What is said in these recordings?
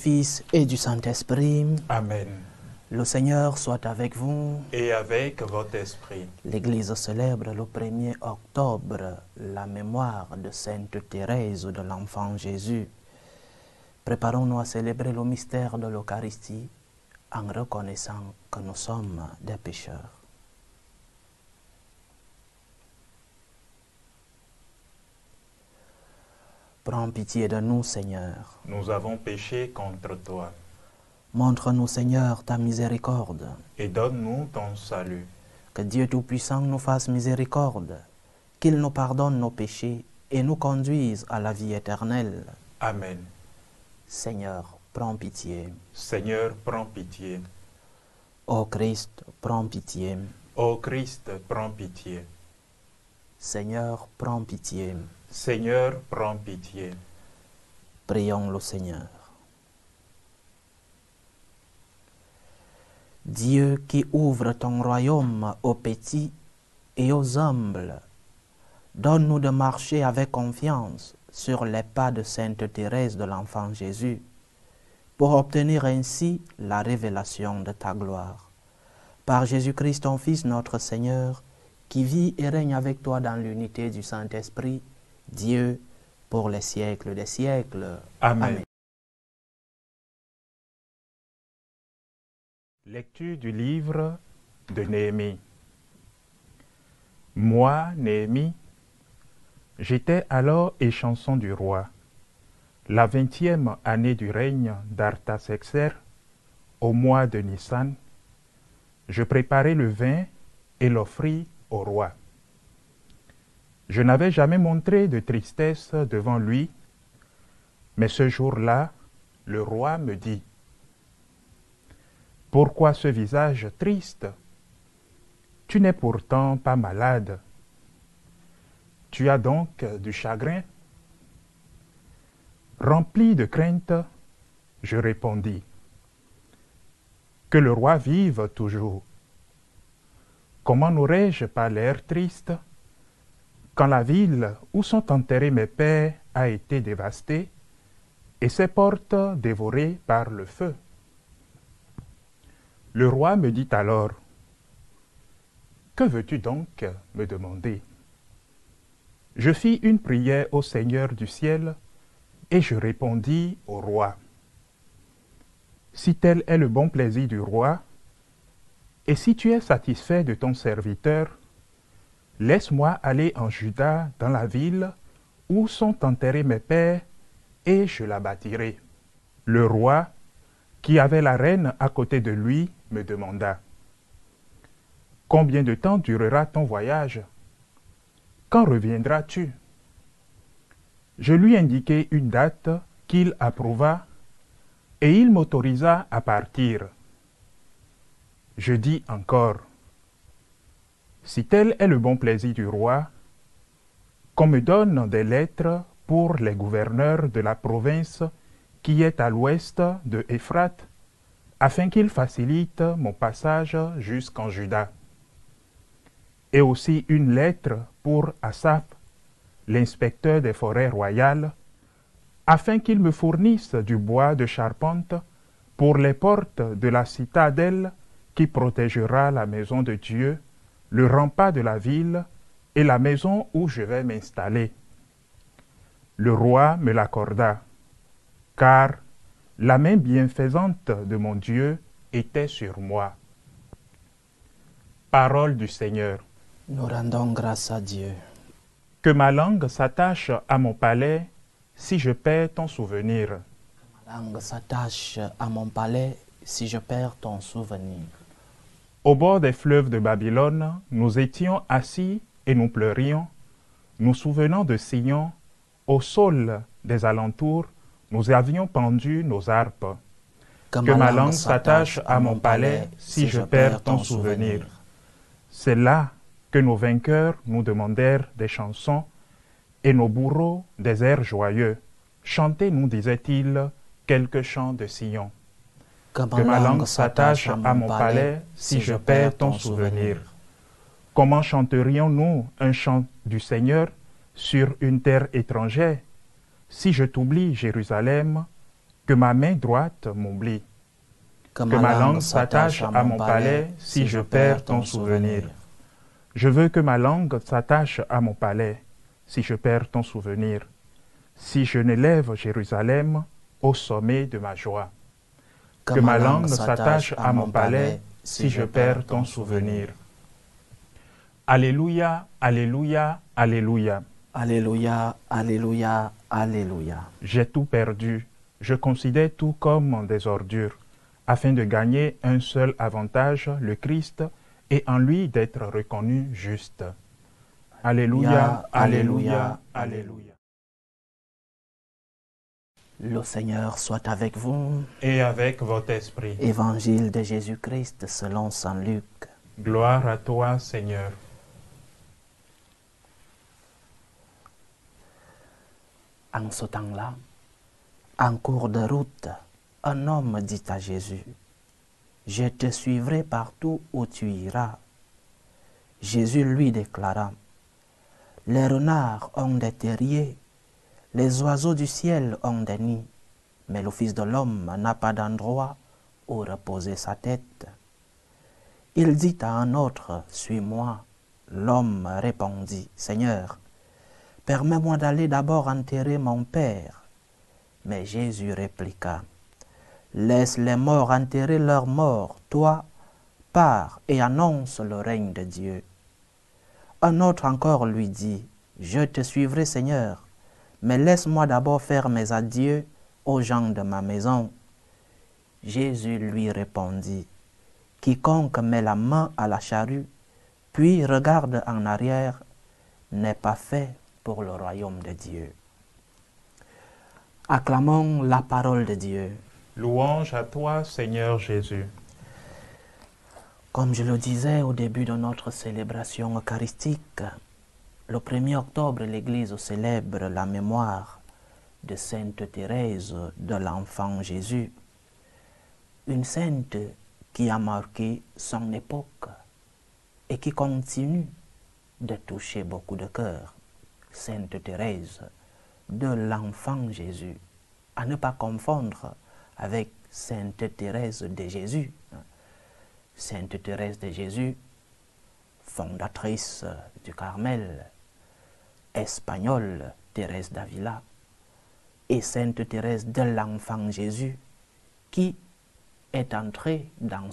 Fils et du Saint-Esprit. Amen. Le Seigneur soit avec vous. Et avec votre esprit. L'Église célèbre le 1er octobre la mémoire de Sainte Thérèse de l'Enfant Jésus. Préparons-nous à célébrer le mystère de l'Eucharistie en reconnaissant que nous sommes des pécheurs. Prends pitié de nous, Seigneur. Nous avons péché contre toi. Montre-nous, Seigneur, ta miséricorde. Et donne-nous ton salut. Que Dieu Tout-Puissant nous fasse miséricorde, qu'il nous pardonne nos péchés et nous conduise à la vie éternelle. Amen. Seigneur, prends pitié. Seigneur, prends pitié. Ô Christ, prends pitié. Ô Christ, prends pitié. Seigneur, prends pitié. Seigneur, prends pitié. Prions le Seigneur. Dieu qui ouvre ton royaume aux petits et aux humbles, donne-nous de marcher avec confiance sur les pas de Sainte Thérèse de l'Enfant Jésus, pour obtenir ainsi la révélation de ta gloire. Par Jésus-Christ, ton Fils, notre Seigneur, qui vit et règne avec toi dans l'unité du Saint-Esprit, Dieu, pour les siècles des siècles. Amen. Amen. Lecture du livre de Néhémie. Moi, Néhémie, j'étais alors échanson du roi, la 20e année du règne d'Artaxerxès, au mois de Nissan. Je préparai le vin et l'offris au roi. Je n'avais jamais montré de tristesse devant lui, mais ce jour-là, le roi me dit: « Pourquoi ce visage triste? Tu n'es pourtant pas malade. Tu as donc du chagrin? » Rempli de crainte, je répondis: « Que le roi vive toujours. Comment n'aurais-je pas l'air triste quand la ville où sont enterrés mes pères a été dévastée et ses portes dévorées par le feu? » Le roi me dit alors: « Que veux-tu donc me demander? » Je fis une prière au Seigneur du ciel et je répondis au roi: « Si tel est le bon plaisir du roi, et si tu es satisfait de ton serviteur, laisse-moi aller en Juda dans la ville où sont enterrés mes pères, et je la bâtirai. » Le roi, qui avait la reine à côté de lui, me demanda: « Combien de temps durera ton voyage? Quand reviendras-tu? » Je lui indiquai une date qu'il approuva, et il m'autorisa à partir. Je dis encore: « Si tel est le bon plaisir du roi, qu'on me donne des lettres pour les gouverneurs de la province qui est à l'ouest de Éphrate, afin qu'ils facilitent mon passage jusqu'en Juda. Et aussi une lettre pour Asaph, l'inspecteur des forêts royales, afin qu'il me fournisse du bois de charpente pour les portes de la citadelle qui protégera la maison de Dieu, le rempart de la ville et la maison où je vais m'installer. » Le roi me l'accorda, car la main bienfaisante de mon Dieu était sur moi. Parole du Seigneur. Nous rendons grâce à Dieu. Que ma langue s'attache à mon palais si je perds ton souvenir. Ma langue s'attache à mon palais si je perds ton souvenir. Au bord des fleuves de Babylone, nous étions assis et nous pleurions, nous souvenant de Sion, au sol des alentours, nous avions pendu nos harpes. Que ma langue s'attache à mon palais si je perds ton souvenir. C'est là que nos vainqueurs nous demandèrent des chansons et nos bourreaux des airs joyeux. Chantez, nous disait-il, quelques chants de Sion. Que ma langue s'attache à mon palais si je perds ton souvenir. Comment chanterions-nous un chant du Seigneur sur une terre étrangère? Si je t'oublie, Jérusalem, Que ma main droite m'oublie. Que Que ma langue s'attache à mon palais si je perds ton souvenir. Je veux que ma langue s'attache à mon palais si je perds ton souvenir. Si je n'élève Jérusalem au sommet de ma joie. Que ma langue s'attache à mon palais si je perds ton souvenir. Alléluia, Alléluia, Alléluia. Alléluia, Alléluia, Alléluia. J'ai tout perdu, je considère tout comme des ordures, afin de gagner un seul avantage, le Christ, et en lui d'être reconnu juste. Alléluia, Alléluia, Alléluia. Le Seigneur soit avec vous. Et avec votre esprit. Évangile de Jésus-Christ selon saint Luc. Gloire à toi, Seigneur. En ce temps-là, en cours de route, un homme dit à Jésus, « Je te suivrai partout où tu iras. » Jésus lui déclara, « Les renards ont des terriers, les oiseaux du ciel ont des nids, mais le Fils de l'homme n'a pas d'endroit où reposer sa tête. » Il dit à un autre, « Suis-moi. » L'homme répondit, « Seigneur, permets-moi d'aller d'abord enterrer mon Père. » Mais Jésus répliqua, « Laisse les morts enterrer leurs morts, toi, pars et annonce le règne de Dieu. » Un autre encore lui dit, « Je te suivrai, Seigneur, mais laisse-moi d'abord faire mes adieux aux gens de ma maison. » Jésus lui répondit, « Quiconque met la main à la charrue, puis regarde en arrière, n'est pas fait pour le royaume de Dieu. » Acclamons la parole de Dieu. Louange à toi, Seigneur Jésus. Comme je le disais au début de notre célébration eucharistique, le 1er octobre, l'Église célèbre la mémoire de Sainte Thérèse de l'Enfant Jésus, une sainte qui a marqué son époque et qui continue de toucher beaucoup de cœurs. Sainte Thérèse de l'Enfant Jésus, à ne pas confondre avec Sainte Thérèse de Jésus. Sainte Thérèse de Jésus, fondatrice du Carmel, espagnole Thérèse d'Avila, et Sainte Thérèse de l'Enfant Jésus, qui est entrée dans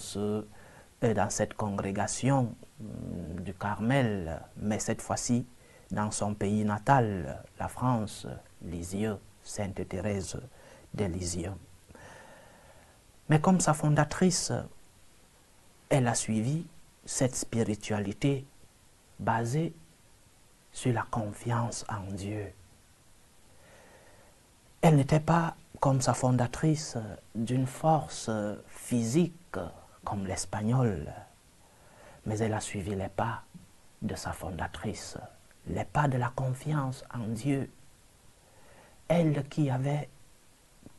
cette congrégation du Carmel, mais cette fois-ci dans son pays natal, la France, Lisieux, Sainte Thérèse de Lisieux. Mais comme sa fondatrice, elle a suivi cette spiritualité basée sur la confiance en Dieu. Elle n'était pas, comme sa fondatrice, d'une force physique comme l'Espagnole, mais elle a suivi les pas de sa fondatrice, les pas de la confiance en Dieu. Elle qui avait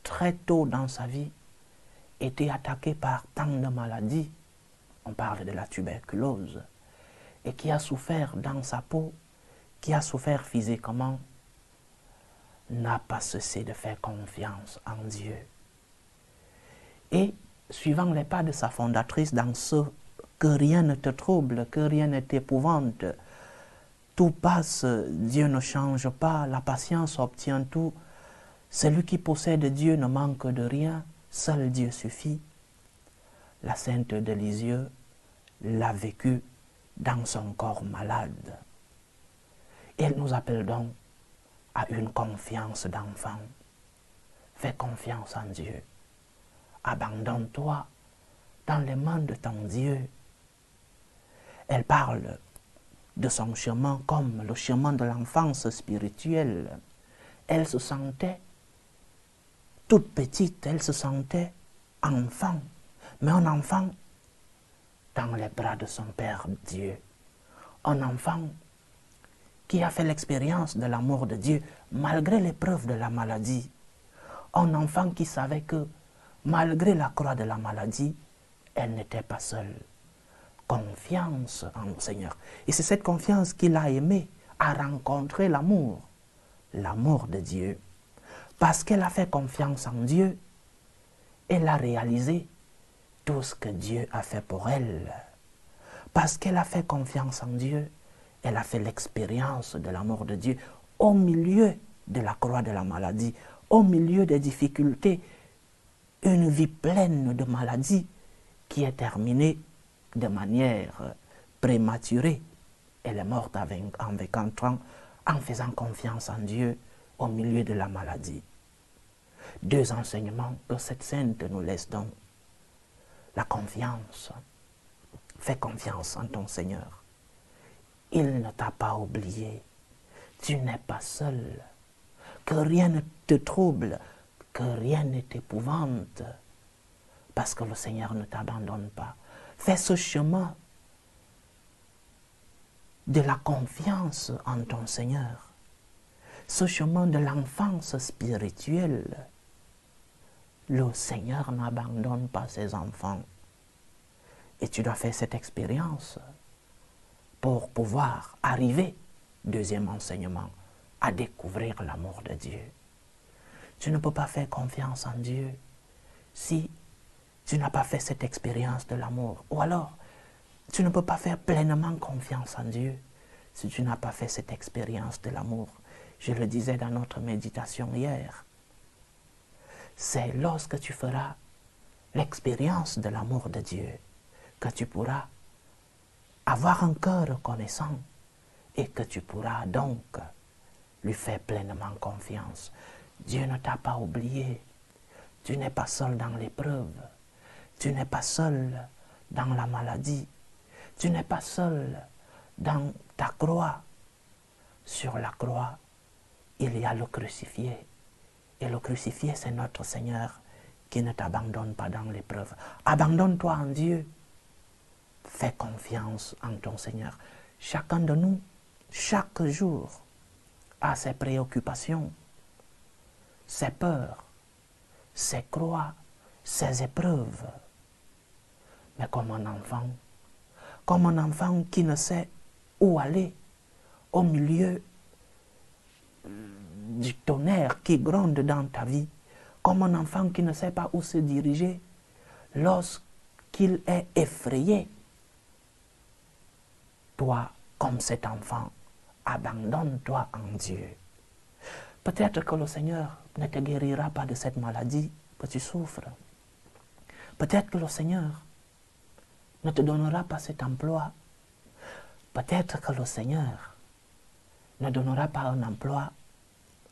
très tôt dans sa vie été attaquée par tant de maladies, on parle de la tuberculose, et qui a souffert dans sa peau, qui a souffert physiquement, n'a pas cessé de faire confiance en Dieu. Et suivant les pas de sa fondatrice dans ce que rien ne te trouble, que rien ne t'épouvante, tout passe, Dieu ne change pas, la patience obtient tout, celui qui possède Dieu ne manque de rien, seul Dieu suffit. La sainte de Lisieux l'a vécu dans son corps malade. Elle nous appelle donc à une confiance d'enfant. Fais confiance en Dieu. Abandonne-toi dans les mains de ton Dieu. Elle parle de son chemin comme le chemin de l'enfance spirituelle. Elle se sentait toute petite, elle se sentait enfant, mais un enfant dans les bras de son Père Dieu. Un enfant qui a fait l'expérience de l'amour de Dieu malgré l'épreuve de la maladie. Un enfant qui savait que malgré la croix de la maladie, elle n'était pas seule. Confiance en le Seigneur. Et c'est cette confiance qu'il a aimé, a rencontré l'amour de Dieu. Parce qu'elle a fait confiance en Dieu, elle a réalisé tout ce que Dieu a fait pour elle. Parce qu'elle a fait confiance en Dieu, elle a fait l'expérience de l'amour de Dieu au milieu de la croix de la maladie, au milieu des difficultés, une vie pleine de maladies qui est terminée de manière prématurée. Elle est morte en 24 ans en faisant confiance en Dieu au milieu de la maladie. Deux enseignements que cette sainte nous laisse donc. La confiance. Fais confiance en ton Seigneur. Il ne t'a pas oublié. Tu n'es pas seul. Que rien ne te trouble, que rien ne t'épouvante. Parce que le Seigneur ne t'abandonne pas. Fais ce chemin de la confiance en ton Seigneur. Ce chemin de l'enfance spirituelle. Le Seigneur n'abandonne pas ses enfants. Et tu dois faire cette expérience pour pouvoir arriver, deuxième enseignement, à découvrir l'amour de Dieu. Tu ne peux pas faire confiance en Dieu si tu n'as pas fait cette expérience de l'amour. Ou alors, tu ne peux pas faire pleinement confiance en Dieu si tu n'as pas fait cette expérience de l'amour. Je le disais dans notre méditation hier. C'est lorsque tu feras l'expérience de l'amour de Dieu que tu pourras avoir un cœur reconnaissant et que tu pourras donc lui faire pleinement confiance. Dieu ne t'a pas oublié. Tu n'es pas seul dans l'épreuve. Tu n'es pas seul dans la maladie. Tu n'es pas seul dans ta croix. Sur la croix, il y a le crucifié. Et le crucifié, c'est notre Seigneur qui ne t'abandonne pas dans l'épreuve. Abandonne-toi en Dieu. Fais confiance en ton Seigneur. Chacun de nous, chaque jour, a ses préoccupations, ses peurs, ses croix, ses épreuves. Mais comme un enfant qui ne sait où aller au milieu du tonnerre qui gronde dans ta vie, comme un enfant qui ne sait pas où se diriger lorsqu'il est effrayé. Toi, comme cet enfant, abandonne-toi en Dieu. Peut-être que le Seigneur ne te guérira pas de cette maladie que tu souffres. Peut-être que le Seigneur ne te donnera pas cet emploi. Peut-être que le Seigneur ne donnera pas un emploi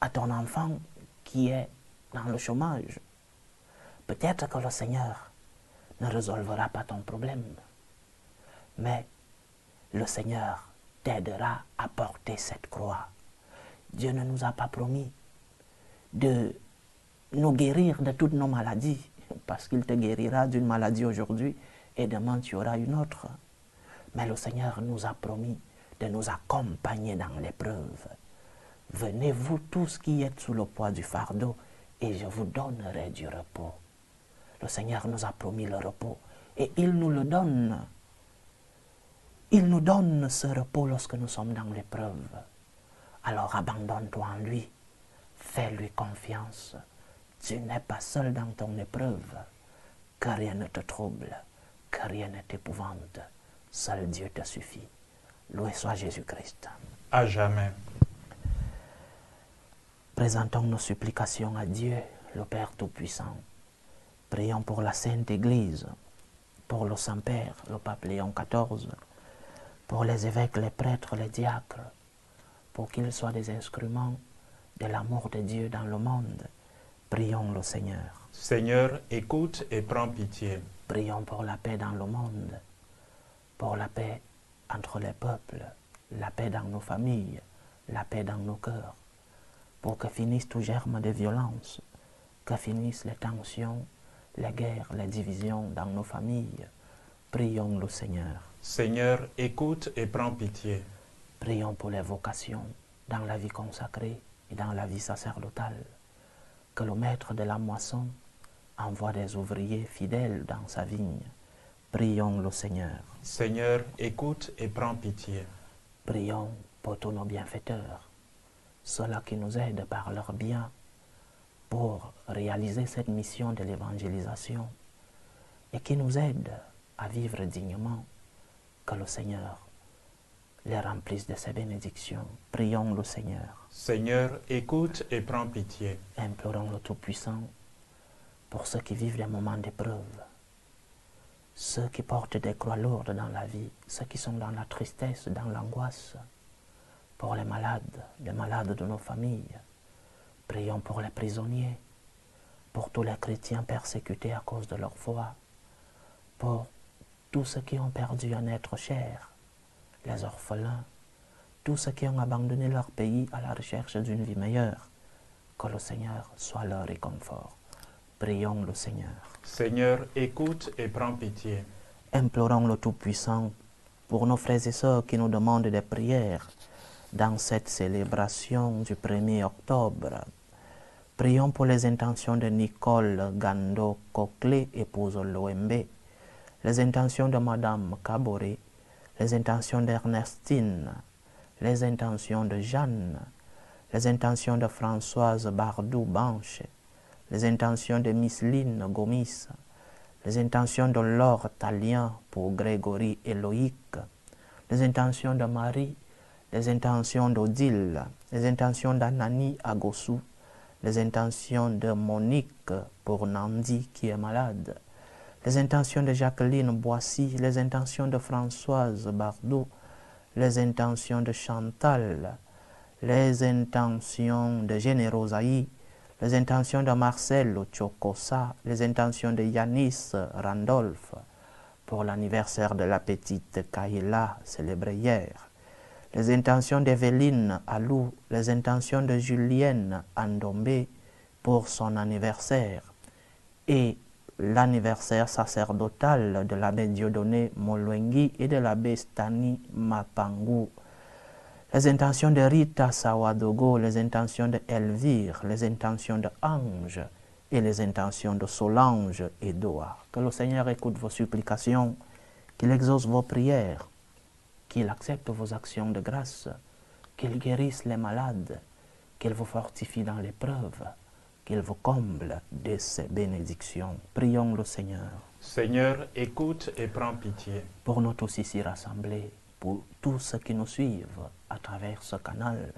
à ton enfant qui est dans le chômage. Peut-être que le Seigneur ne résolvera pas ton problème. Mais le Seigneur t'aidera à porter cette croix. Dieu ne nous a pas promis de nous guérir de toutes nos maladies, parce qu'il te guérira d'une maladie aujourd'hui et demain tu auras une autre. Mais le Seigneur nous a promis de nous accompagner dans l'épreuve. Venez vous tous qui êtes sous le poids du fardeau et je vous donnerai du repos. Le Seigneur nous a promis le repos et il nous le donne. Il nous donne ce repos lorsque nous sommes dans l'épreuve. Alors abandonne-toi en lui, fais-lui confiance. Tu n'es pas seul dans ton épreuve, que rien ne te trouble, que rien ne t'épouvante. Seul Dieu te suffit. Loué soit Jésus-Christ. À jamais. Présentons nos supplications à Dieu, le Père Tout-Puissant. Prions pour la Sainte Église, pour le Saint-Père, le Pape Léon XIV, pour les évêques, les prêtres, les diacres, pour qu'ils soient des instruments de l'amour de Dieu dans le monde. Prions le Seigneur. Seigneur, écoute et prends pitié. Prions pour la paix dans le monde, pour la paix entre les peuples, la paix dans nos familles, la paix dans nos cœurs, pour que finisse tout germe de violence, que finissent les tensions, les guerres, les divisions dans nos familles. Prions le Seigneur. Seigneur, écoute et prends pitié. Prions pour les vocations dans la vie consacrée et dans la vie sacerdotale. Que le maître de la moisson envoie des ouvriers fidèles dans sa vigne. Prions le Seigneur. Seigneur, écoute et prends pitié. Prions pour tous nos bienfaiteurs, ceux-là qui nous aident par leur bien pour réaliser cette mission de l'évangélisation et qui nous aide à vivre dignement. Que le Seigneur les remplisse de ses bénédictions. Prions le Seigneur. Seigneur, écoute et prends pitié. Implorons le Tout-Puissant pour ceux qui vivent des moments d'épreuve, ceux qui portent des croix lourdes dans la vie, ceux qui sont dans la tristesse, dans l'angoisse, pour les malades de nos familles. Prions pour les prisonniers, pour tous les chrétiens persécutés à cause de leur foi, pour tous ceux qui ont perdu un être cher, les orphelins, tous ceux qui ont abandonné leur pays à la recherche d'une vie meilleure. Que le Seigneur soit leur réconfort. Prions le Seigneur. Seigneur, écoute et prends pitié. Implorons le Tout-Puissant pour nos frères et sœurs qui nous demandent des prières dans cette célébration du 1er octobre. Prions pour les intentions de Nicole Gando Coclé, épouse Loembe, les intentions de Madame Caboré, les intentions d'Ernestine, les intentions de Jeanne, les intentions de Françoise Bardou-Banche, les intentions de Miss Lynn Gomis, les intentions de Laure Talien pour Grégory et Loïc, les intentions de Marie, les intentions d'Odile, les intentions d'Anani Agossou, les intentions de Monique pour Nandi qui est malade, les intentions de Jacqueline Boissy, les intentions de Françoise Bardot, les intentions de Chantal, les intentions de Générosaï, les intentions de Marcel Chocosa, les intentions de Yanis Randolph pour l'anniversaire de la petite Kaila célébrée hier, les intentions d'Evelyne Alou, les intentions de Julienne Andombe pour son anniversaire et l'anniversaire sacerdotal de l'abbé Dieudonné Molwengi et de l'abbé Stani Mapangu, les intentions de Rita Sawadogo, les intentions de Elvire, les intentions de Ange et les intentions de Solange et Doa. Que le Seigneur écoute vos supplications, qu'il exauce vos prières, qu'il accepte vos actions de grâce, qu'il guérisse les malades, qu'il vous fortifie dans l'épreuve, qu'il vous comble de ses bénédictions. Prions le Seigneur. Seigneur, écoute et prends pitié. Pour nous tous ici rassemblés, pour tous ceux qui nous suivent à travers ce canal,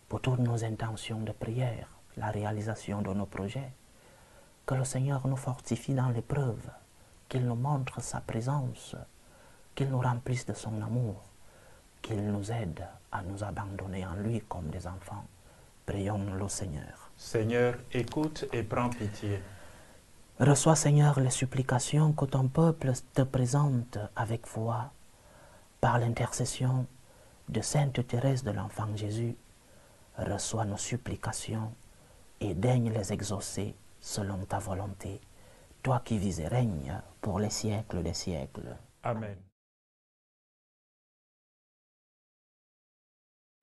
pour toutes nos intentions de prière, la réalisation de nos projets, que le Seigneur nous fortifie dans l'épreuve, qu'il nous montre sa présence, qu'il nous remplisse de son amour, qu'il nous aide à nous abandonner en lui comme des enfants. Prions le Seigneur. Seigneur, écoute et prends pitié. Reçois, Seigneur, les supplications que ton peuple te présente avec foi par l'intercession de Sainte Thérèse de l'Enfant Jésus. Reçois nos supplications et daigne les exaucer selon ta volonté, toi qui vis et règnes pour les siècles des siècles. Amen.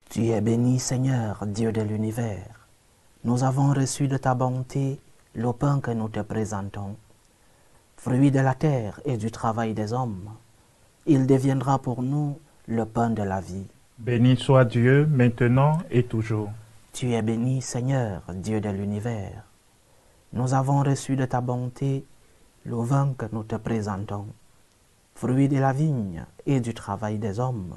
Tu es béni, Seigneur, Dieu de l'univers. Nous avons reçu de ta bonté le pain que nous te présentons, fruit de la terre et du travail des hommes. Il deviendra pour nous le pain de la vie. Béni soit Dieu, maintenant et toujours. Tu es béni, Seigneur, Dieu de l'univers. Nous avons reçu de ta bonté le vin que nous te présentons, fruit de la vigne et du travail des hommes.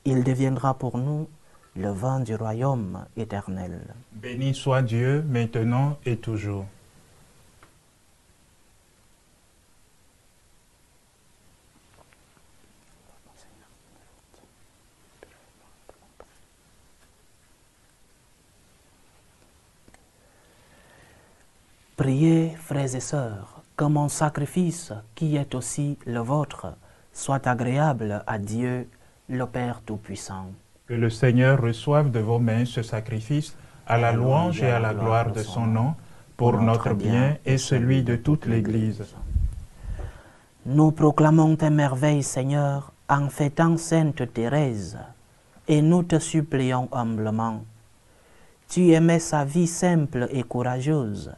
Il deviendra pour nous le vin du royaume éternel. Béni soit Dieu, maintenant et toujours. Priez, frères et sœurs, que mon sacrifice, qui est aussi le vôtre, soit agréable à Dieu, le Père Tout-Puissant. Que le Seigneur reçoive de vos mains ce sacrifice à la louange et à la gloire de son nom, pour notre bien et celui de toute l'Église. Nous proclamons tes merveilles, Seigneur, en fêtant Sainte Thérèse, et nous te supplions humblement. Tu aimais sa vie simple et courageuse.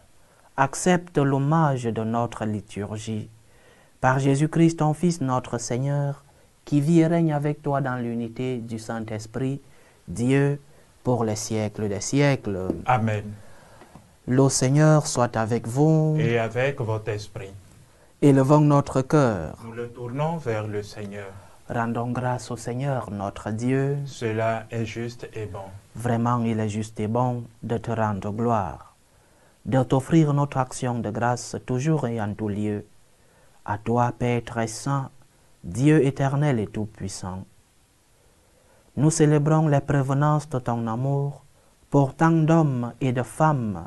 Accepte l'hommage de notre liturgie. Par Jésus-Christ, ton Fils, notre Seigneur, qui vit et règne avec toi dans l'unité du Saint-Esprit, Dieu, pour les siècles des siècles. Amen. Le Seigneur soit avec vous. et avec votre esprit. Élevons notre cœur. Nous le tournons vers le Seigneur. Rendons grâce au Seigneur, notre Dieu. Cela est juste et bon. Vraiment, il est juste et bon de te rendre gloire, de t'offrir notre action de grâce toujours et en tout lieu. À toi, Père très saint, Dieu éternel et tout-puissant. Nous célébrons les prévenances de ton amour pour tant d'hommes et de femmes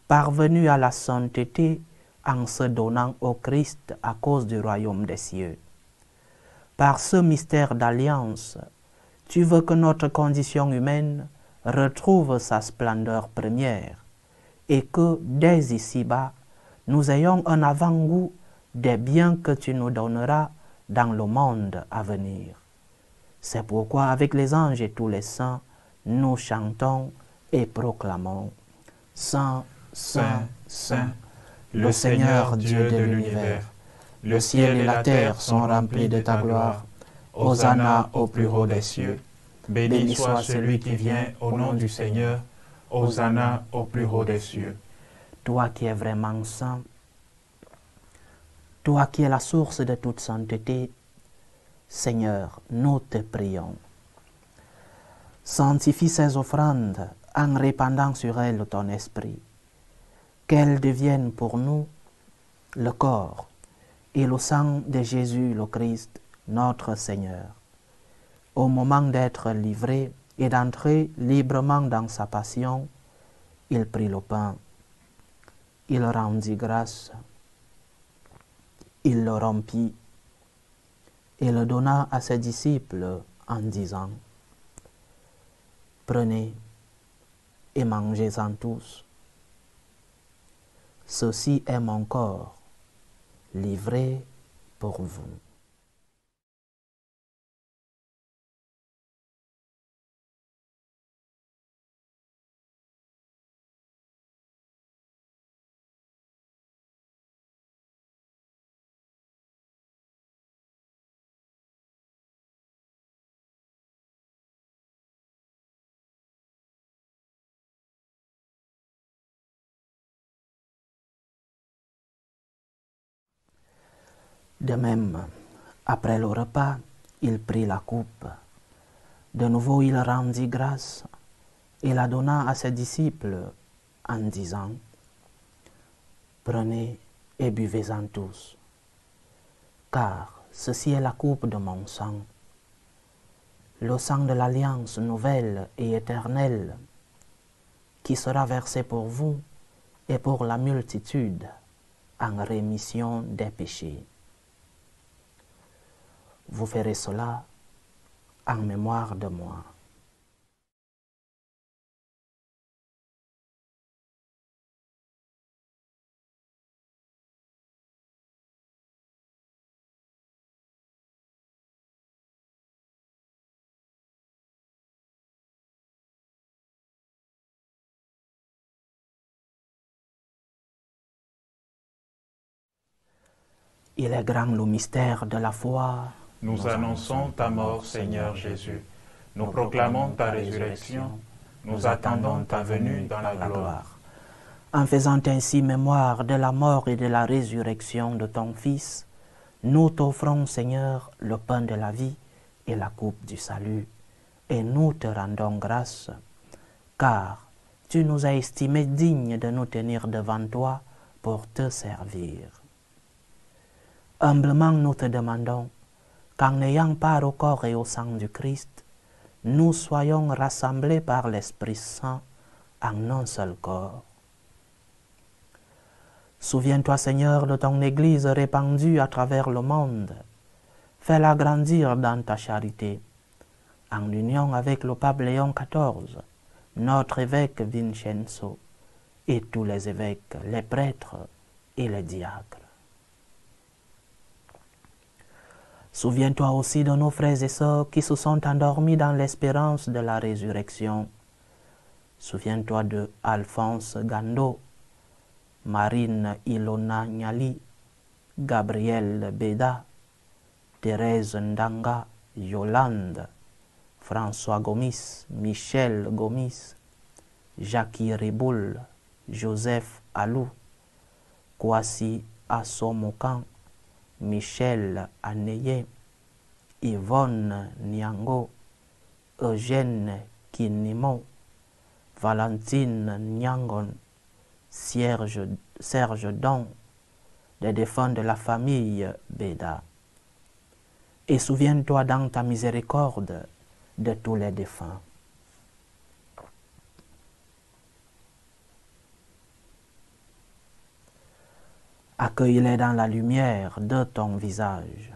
parvenus à la sainteté en se donnant au Christ à cause du royaume des cieux. Par ce mystère d'alliance, tu veux que notre condition humaine retrouve sa splendeur première et que, dès ici-bas, nous ayons un avant-goût des biens que tu nous donneras dans le monde à venir. C'est pourquoi, avec les anges et tous les saints, nous chantons et proclamons « Saint, Saint, Saint, le Seigneur Dieu de l'univers. Le ciel et la terre sont remplis de ta gloire. Hosanna au plus haut des cieux. Béni soit celui qui vient au nom du Seigneur. Hosanna au plus haut des cieux. » Toi qui es vraiment saint, toi qui es la source de toute sainteté, Seigneur, nous te prions. Sanctifie ces offrandes en répandant sur elles ton esprit, qu'elles deviennent pour nous le corps et le sang de Jésus le Christ, notre Seigneur. Au moment d'être livré et d'entrer librement dans sa passion, il prit le pain, il rendit grâce, il le rompit et le donna à ses disciples en disant « Prenez et mangez-en tous. Ceci est mon corps, livré pour vous. » De même, après le repas, il prit la coupe. De nouveau, il rendit grâce et la donna à ses disciples en disant « Prenez et buvez-en tous, car ceci est la coupe de mon sang, le sang de l'alliance nouvelle et éternelle, qui sera versé pour vous et pour la multitude en rémission des péchés. Vous ferez cela en mémoire de moi. » Il est grand le mystère de la foi. Nous annonçons ta mort, Seigneur Jésus. Nous proclamons ta résurrection. Nous attendons ta venue dans la gloire. En faisant ainsi mémoire de la mort et de la résurrection de ton Fils, nous t'offrons, Seigneur, le pain de la vie et la coupe du salut, et nous te rendons grâce, car tu nous as estimés dignes de nous tenir devant toi pour te servir. Humblement nous te demandons qu'en ayant part au corps et au sang du Christ, nous soyons rassemblés par l'Esprit Saint en un seul corps. Souviens-toi, Seigneur, de ton Église répandue à travers le monde. Fais-la grandir dans ta charité, en union avec le pape Léon XIV, notre évêque Vincenzo, et tous les évêques, les prêtres et les diacres. Souviens-toi aussi de nos frères et sœurs qui se sont endormis dans l'espérance de la résurrection. Souviens-toi de Alphonse Gando, Marine Ilona Nyali, Gabriel Beda, Thérèse Ndanga, Yolande, François Gomis, Michel Gomis, Jacques Riboul, Joseph Alou, Kwasi Assomokan, Michel Aneye, Yvonne Niango, Eugène Kinimo, Valentine Nyangon, Serge Don, des défunts de la famille Beda. Et souviens-toi dans ta miséricorde de tous les défunts. Accueille-les dans la lumière de ton visage.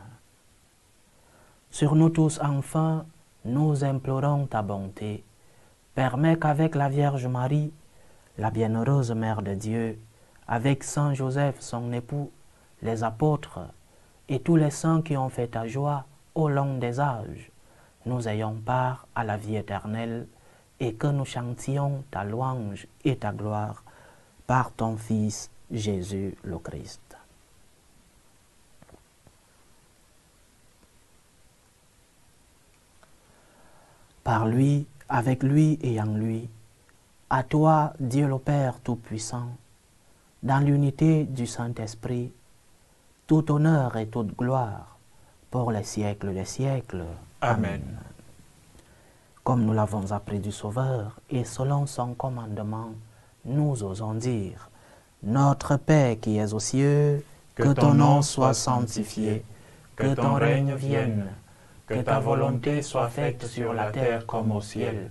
Sur nous tous, enfin, nous implorons ta bonté. Permets qu'avec la Vierge Marie, la bienheureuse Mère de Dieu, avec Saint Joseph, son époux, les apôtres et tous les saints qui ont fait ta joie au long des âges, nous ayons part à la vie éternelle et que nous chantions ta louange et ta gloire par ton Fils Jésus le Christ. Par lui, avec lui et en lui, à toi, Dieu le Père Tout-Puissant, dans l'unité du Saint-Esprit, tout honneur et toute gloire pour les siècles des siècles. Amen. Comme nous l'avons appris du Sauveur et selon son commandement, nous osons dire: Notre Père qui es aux cieux, que ton nom soit sanctifié, que ton règne vienne, que ta volonté soit faite sur la terre comme au ciel.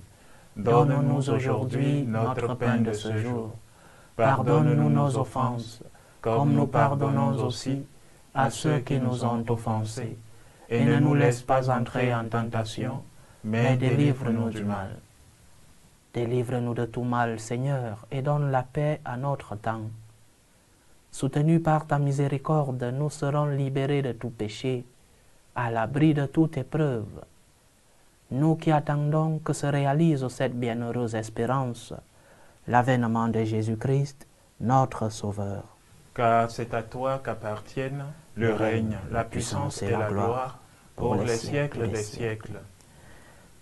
Donne-nous aujourd'hui notre pain de ce jour. Pardonne-nous nos offenses, comme nous pardonnons aussi à ceux qui nous ont offensés. Et ne nous laisse pas entrer en tentation, mais délivre-nous du mal. Délivre-nous de tout mal, Seigneur, et donne la paix à notre temps. Soutenus par ta miséricorde, nous serons libérés de tout péché, à l'abri de toute épreuve. Nous qui attendons que se réalise cette bienheureuse espérance, l'avènement de Jésus-Christ, notre Sauveur. Car c'est à toi qu'appartiennent le règne, la puissance et la gloire pour les siècles des siècles.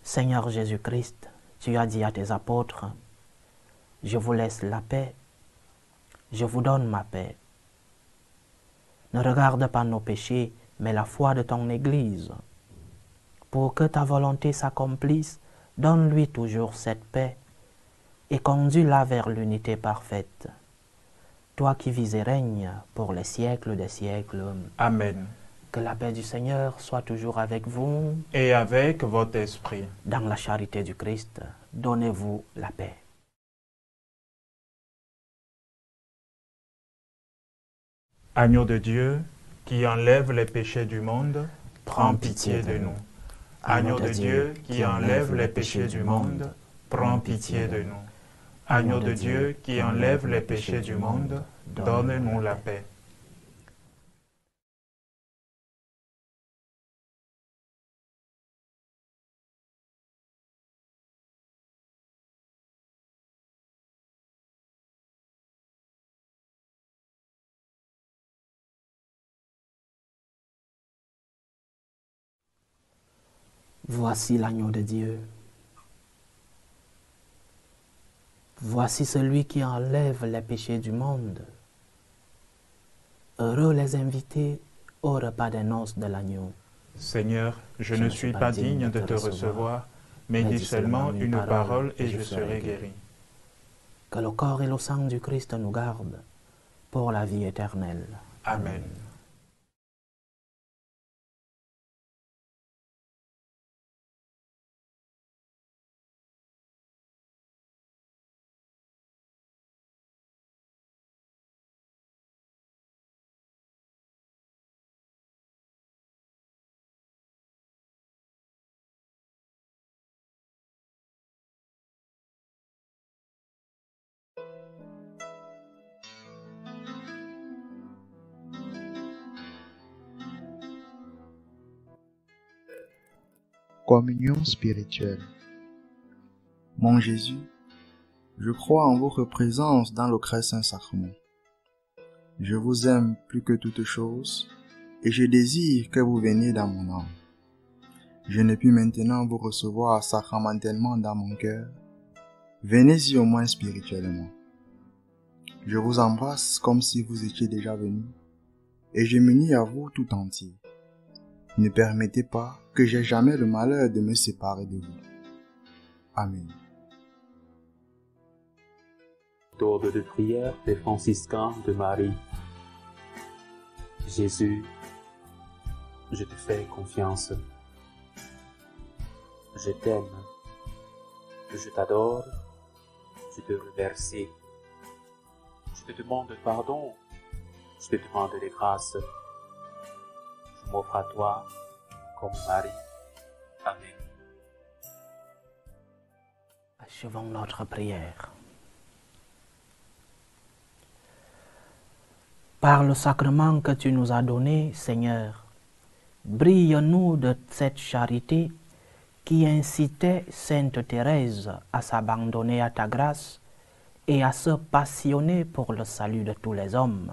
Seigneur Jésus-Christ, tu as dit à tes apôtres: Je vous laisse la paix, je vous donne ma paix. Ne regarde pas nos péchés, mais la foi de ton Église. Pour que ta volonté s'accomplisse, donne-lui toujours cette paix et conduis-la vers l'unité parfaite. Toi qui vis et règnes pour les siècles des siècles. Amen. Que la paix du Seigneur soit toujours avec vous. Et avec votre esprit. Dans la charité du Christ, donnez-vous la paix. Agneau de Dieu, qui enlève les péchés du monde, prends pitié de nous. Agneau de Dieu, qui enlève les péchés du monde, prends pitié de nous. Agneau de Dieu, qui enlève les péchés du monde, donne-nous la paix. Voici l'agneau de Dieu. Voici celui qui enlève les péchés du monde. Heureux les invités au repas des noces de l'agneau. Seigneur, je ne suis pas digne de te recevoir, mais dis seulement une parole et je serai guéri. Que le corps et le sang du Christ nous gardent pour la vie éternelle. Amen. Communion spirituelle. Mon Jésus, je crois en votre présence dans le très saint sacrement. Je vous aime plus que toute chose et je désire que vous veniez dans mon âme. Je ne puis maintenant vous recevoir sacramentellement dans mon cœur. Venez-y au moins spirituellement. Je vous embrasse comme si vous étiez déjà venu, et je m'unis à vous tout entier. Ne permettez pas que j'aie jamais le malheur de me séparer de vous. Amen. Ordre de prière des franciscains de Marie. Jésus, je te fais confiance. Je t'aime. Je t'adore. Je te remercie. Je te demande pardon. Je te demande des grâces. Je m'offre à toi comme Marie. Amen. Achevons notre prière. Par le sacrement que tu nous as donné, Seigneur, brille-nous de cette charité qui incitait Sainte Thérèse à s'abandonner à ta grâce et à se passionner pour le salut de tous les hommes.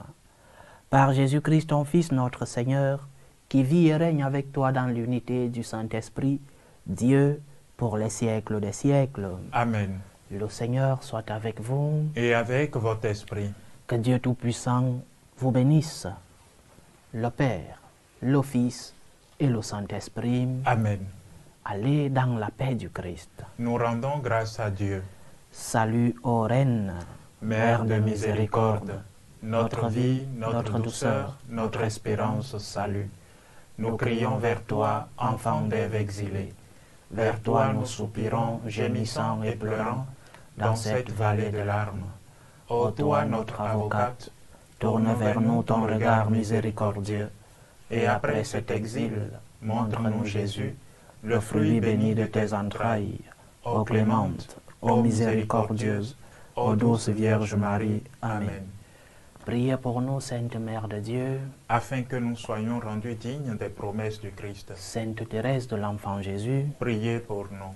Par Jésus-Christ, ton Fils, notre Seigneur, qui vit et règne avec toi dans l'unité du Saint-Esprit, Dieu, pour les siècles des siècles. Amen. Le Seigneur soit avec vous. Et avec votre esprit. Que Dieu Tout-Puissant vous bénisse, le Père, le Fils et le Saint-Esprit. Amen. Allez dans la paix du Christ. Nous rendons grâce à Dieu. Salut ô Reine, Mère de miséricorde, notre vie, notre douceur, notre espérance, salut. Nous crions vers toi, enfant d'Ève exilée. Vers toi nous soupirons, gémissant et pleurant, dans cette vallée de larmes. Ô toi, notre avocate, tourne vers nous ton regard miséricordieux, et après cet exil, montre-nous Jésus, le fruit béni de tes entrailles. Ô clémente, ô miséricordieuse, ô douce Vierge Marie. Amen. Priez pour nous, Sainte Mère de Dieu, Afin que nous soyons rendus dignes des promesses du Christ. Sainte Thérèse de l'Enfant Jésus, Priez pour nous.